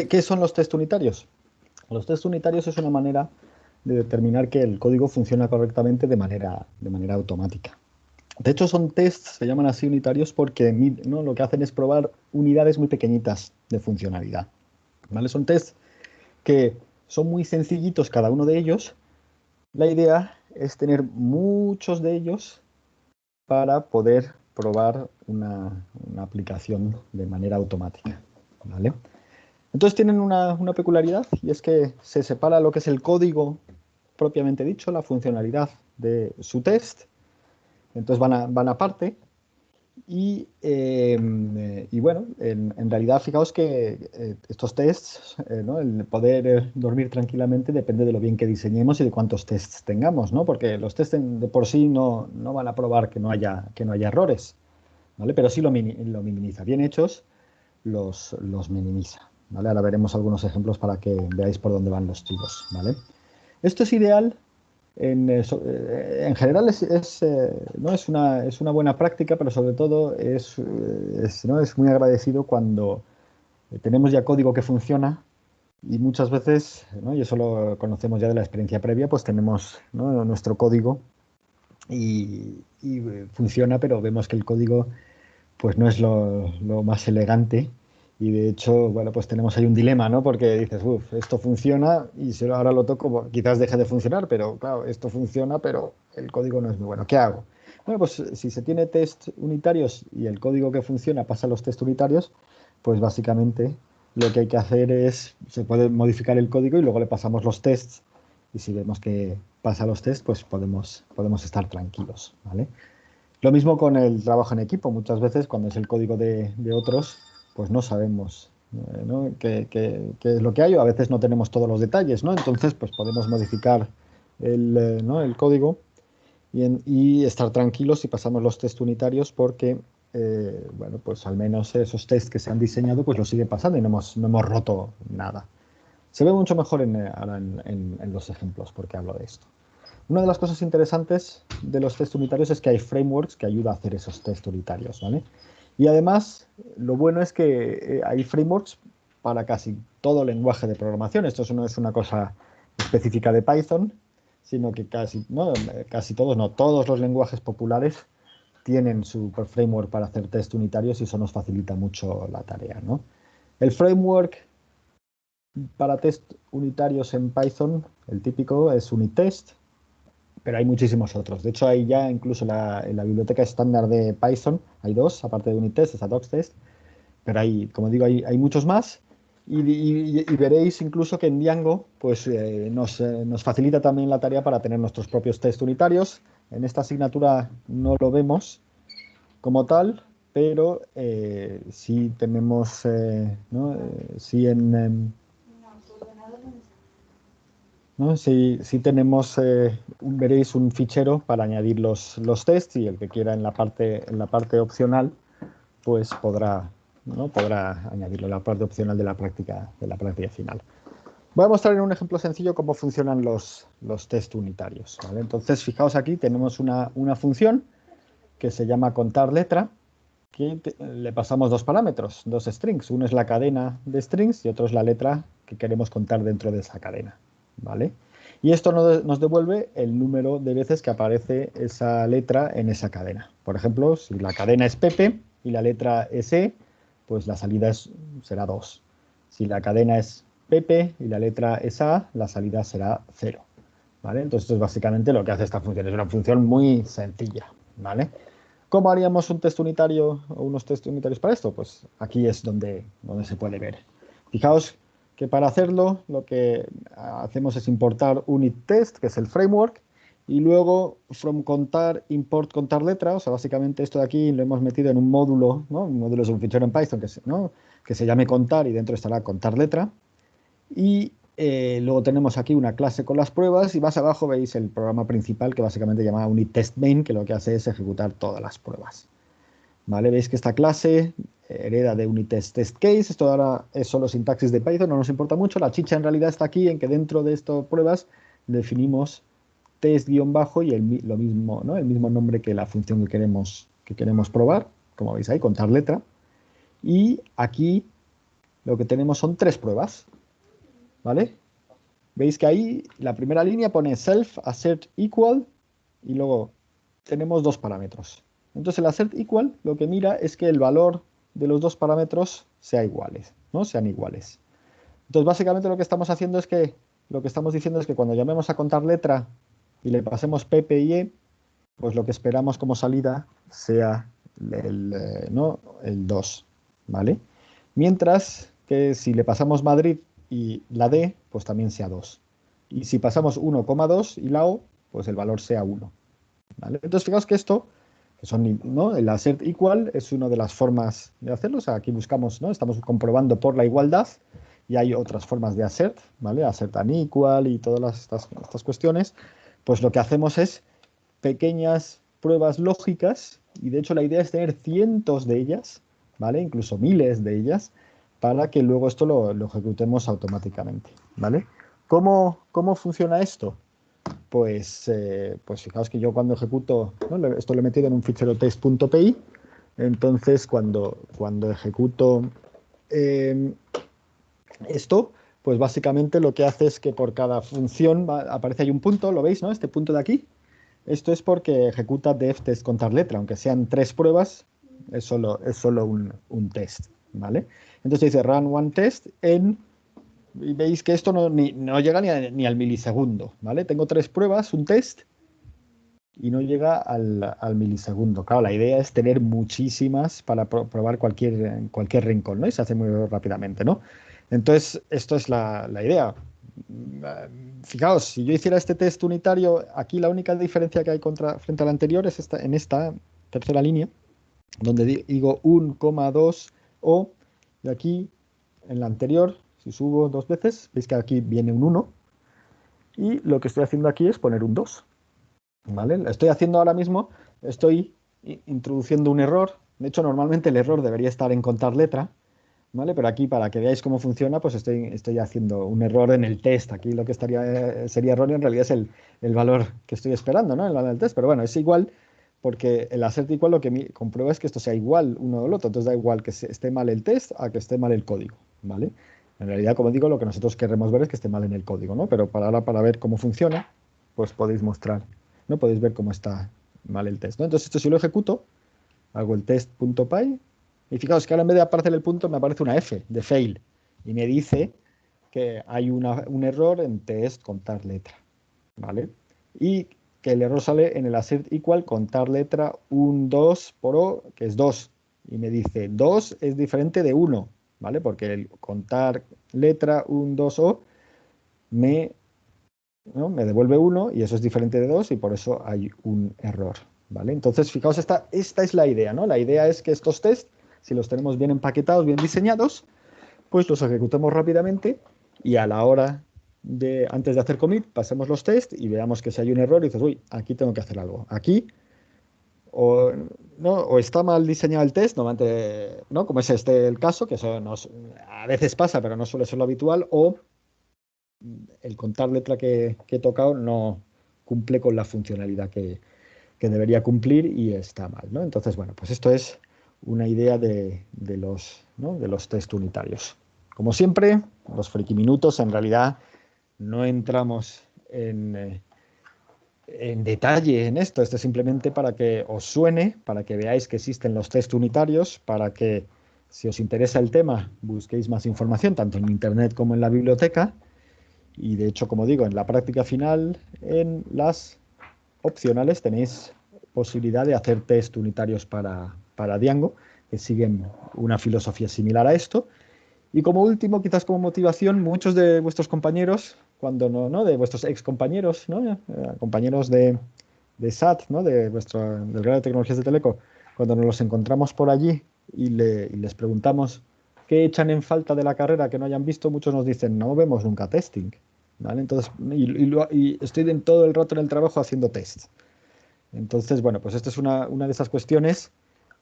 ¿Qué son los test unitarios? Los test unitarios es una manera de determinar que el código funciona correctamente de manera automática. De hecho, son tests, se llaman así unitarios porque, ¿no?, lo que hacen es probar unidades muy pequeñitas de funcionalidad. ¿Vale? Son tests que son muy sencillitos cada uno de ellos. La idea es tener muchos de ellos para poder probar una aplicación de manera automática. ¿Vale? Entonces tienen una peculiaridad, y es que se separa lo que es el código propiamente dicho, la funcionalidad de su test. Entonces van aparte. Y bueno, en realidad fijaos que estos tests, ¿no?, el poder dormir tranquilamente depende de lo bien que diseñemos y de cuántos tests tengamos, ¿no? Porque los tests de por sí no van a probar que no haya errores, ¿vale? Pero sí lo minimiza. Bien hechos, los minimiza, ¿vale? Ahora veremos algunos ejemplos para que veáis por dónde van los tiros, ¿vale? Esto es ideal en general, ¿no?, es una buena práctica, pero sobre todo ¿no?, es muy agradecido cuando tenemos ya código que funciona, y muchas veces, ¿no?, y eso lo conocemos ya de la experiencia previa, pues tenemos, ¿no?, nuestro código y funciona, pero vemos que el código pues no es lo más elegante. Y de hecho, bueno, pues tenemos ahí un dilema, ¿no? Porque dices, uff, esto funciona y si ahora lo toco, bueno, quizás deje de funcionar, pero claro, esto funciona, pero el código no es muy bueno. ¿Qué hago? Bueno, pues si se tiene test unitarios y el código que funciona pasa a los test unitarios, pues básicamente lo que hay que hacer es, se puede modificar el código y luego le pasamos los tests. Y si vemos que pasa los tests, pues podemos estar tranquilos, ¿vale? Lo mismo con el trabajo en equipo. Muchas veces cuando es el código de otros, pues no sabemos, ¿no?, qué es lo que hay, o a veces no tenemos todos los detalles, ¿no? Entonces, pues podemos modificar ¿no?, el código y estar tranquilos si pasamos los test unitarios porque, bueno, pues al menos esos tests que se han diseñado, pues los sigue pasando y no hemos roto nada. Se ve mucho mejor ahora en los ejemplos porque hablo de esto. Una de las cosas interesantes de los test unitarios es que hay frameworks que ayudan a hacer esos test unitarios, ¿vale? Y además, lo bueno es que hay frameworks para casi todo lenguaje de programación. Esto no es una cosa específica de Python, sino que casi todos, no, todos los lenguajes populares tienen su framework para hacer test unitarios, y eso nos facilita mucho la tarea, ¿no? El framework para test unitarios en Python, el típico, es Unitest, pero hay muchísimos otros. De hecho, hay ya incluso en la biblioteca estándar de Python, hay dos, aparte de Unitest, está Docstest, pero hay, como digo, hay muchos más. Y veréis incluso que en Django pues, nos facilita también la tarea para tener nuestros propios test unitarios. En esta asignatura no lo vemos como tal, pero sí tenemos, ¿no?, sí ¿no? Si tenemos, veréis un fichero para añadir los tests, y el que quiera en la parte opcional, pues podrá añadirlo en la parte opcional de la práctica final. Voy a mostrar en un ejemplo sencillo cómo funcionan los test unitarios, ¿vale? Entonces, fijaos aquí, tenemos una función que se llama contar letra, que le pasamos dos parámetros, dos strings. Uno es la cadena de strings y otro es la letra que queremos contar dentro de esa cadena, ¿vale? Y esto nos devuelve el número de veces que aparece esa letra en esa cadena. Por ejemplo, si la cadena es Pepe y la letra es E, pues la salida será 2. Si la cadena es Pepe y la letra es A, la salida será 0, ¿vale? Entonces, esto es básicamente lo que hace esta función. Es una función muy sencilla, ¿vale? ¿Cómo haríamos un test unitario o unos test unitarios para esto? Pues aquí es donde se puede ver. Fijaos que para hacerlo lo que hacemos es importar unit-test, que es el framework, y luego from contar, import contar letra. O sea, básicamente esto de aquí lo hemos metido en un módulo, ¿no? Un módulo es un fichero en Python que se llame contar, y dentro estará contar letra. Y luego tenemos aquí una clase con las pruebas, y más abajo veis el programa principal, que básicamente se llama unit-test-main, que lo que hace es ejecutar todas las pruebas. ¿Vale? Veis que esta clase hereda de unit-test-test-case. Esto ahora es solo sintaxis de Python, no nos importa mucho. La chicha en realidad está aquí, en que dentro de estas pruebas definimos test-bajo y lo mismo, ¿no?, el mismo nombre que la función que queremos probar, como veis ahí, contar letra. Y aquí lo que tenemos son tres pruebas, ¿vale? Veis que ahí la primera línea pone self assert equal y luego tenemos dos parámetros. Entonces el assert equal lo que mira es que el valor de los dos parámetros sea iguales, ¿no? Sean iguales. Entonces básicamente lo que estamos haciendo es que lo que estamos diciendo es que cuando llamemos a contar letra y le pasemos P y E, pues lo que esperamos como salida sea ¿no? el 2, ¿vale? Mientras que si le pasamos Madrid y la D, pues también sea 2. Y si pasamos 1,2 y la O, pues el valor sea 1, ¿vale? Entonces fijaos que esto, que son, ¿no? El assert equal es una de las formas de hacerlo. O sea, aquí buscamos, ¿no? Estamos comprobando por la igualdad y hay otras formas de assert, ¿vale? Assert unequal y todas estas cuestiones. Pues lo que hacemos es pequeñas pruebas lógicas y de hecho la idea es tener cientos de ellas, ¿vale? Incluso miles de ellas, para que luego esto lo ejecutemos automáticamente, ¿vale? ¿Cómo funciona esto? Pues fijaos que yo cuando ejecuto, ¿no? Esto lo he metido en un fichero test.py, entonces cuando ejecuto eh, esto, pues básicamente lo que hace es que por cada función aparece ahí un punto, ¿lo veis, no? Este punto de aquí. Esto es porque ejecuta def test contar letra, aunque sean tres pruebas, es solo un test, ¿vale? Entonces dice run one test y veis que esto no llega ni al milisegundo, ¿vale? Tengo tres pruebas, un test, y no llega al milisegundo. Claro, la idea es tener muchísimas para probar cualquier rincón, ¿no? Y se hace muy rápidamente, ¿no? Entonces, esto es la idea. Fijaos, si yo hiciera este test unitario, aquí la única diferencia que hay frente al anterior es en esta tercera línea, donde digo 1,2 o, y aquí en la anterior, si subo dos veces, veis que aquí viene un 1, y lo que estoy haciendo aquí es poner un 2. ¿Vale? Lo estoy haciendo ahora mismo, estoy introduciendo un error. De hecho, normalmente el error debería estar en contar letra, ¿vale? Pero aquí, para que veáis cómo funciona, pues estoy haciendo un error en el test. Aquí lo que sería erróneo en realidad es el valor que estoy esperando, ¿no? El valor del test. Pero bueno, es igual porque el assert igual lo que comprueba es que esto sea igual uno del otro. Entonces da igual que esté mal el test a que esté mal el código, ¿vale? En realidad, como digo, lo que nosotros queremos ver es que esté mal en el código, ¿no? Pero ahora, para ver cómo funciona, pues podéis mostrar, ¿no? Podéis ver cómo está mal el test, ¿no? Entonces esto si lo ejecuto, hago el test.py y fijaos que ahora en vez de aparecer el punto me aparece una F de fail y me dice que hay un error en test contar letra, ¿vale? Y que el error sale en el assert equal contar letra 1, 2 por O, que es 2. Y me dice 2 es diferente de 1, ¿vale? Porque el contar letra 1, 2 O me, ¿no? me devuelve 1 y eso es diferente de 2 y por eso hay un error, ¿vale? Entonces, fijaos, esta es la idea, ¿no? La idea es que estos tests, si los tenemos bien empaquetados, bien diseñados, pues los ejecutemos rápidamente y a la hora antes de hacer commit, pasemos los tests y veamos que si hay un error, y dices, uy, aquí tengo que hacer algo. Aquí o, ¿no? o está mal diseñado el test, normalmente, ¿no? Como es este el caso, que eso a veces pasa, pero no suele ser lo habitual, o el contar letra que he tocado no cumple con la funcionalidad que debería cumplir y está mal, ¿no? Entonces, bueno, pues esto es una idea de los, ¿no? de los test unitarios. Como siempre, los friki minutos en realidad no entramos en detalle en esto. Esto es simplemente para que os suene, para que veáis que existen los test unitarios, para que si os interesa el tema busquéis más información, tanto en internet como en la biblioteca. Y de hecho, como digo, en la práctica final, en las opcionales tenéis posibilidad de hacer test unitarios para Django, que siguen una filosofía similar a esto. Y como último, quizás como motivación, muchos de vuestros compañeros, cuando no de vuestros ex compañeros, ¿no? Compañeros de SAT, ¿no? Del grado de tecnologías de Teleco, cuando nos los encontramos por allí y les preguntamos qué echan en falta de la carrera que no hayan visto, muchos nos dicen, no vemos nunca testing, ¿vale? Entonces, y estoy todo el rato en el trabajo haciendo tests. Entonces, bueno, pues esta es una de esas cuestiones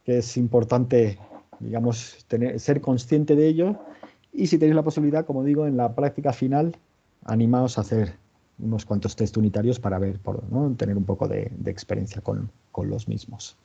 que es importante, digamos, ser consciente de ello y si tenéis la posibilidad, como digo, en la práctica final, animaos a hacer unos cuantos test unitarios para ver, ¿no? Tener un poco de experiencia con los mismos.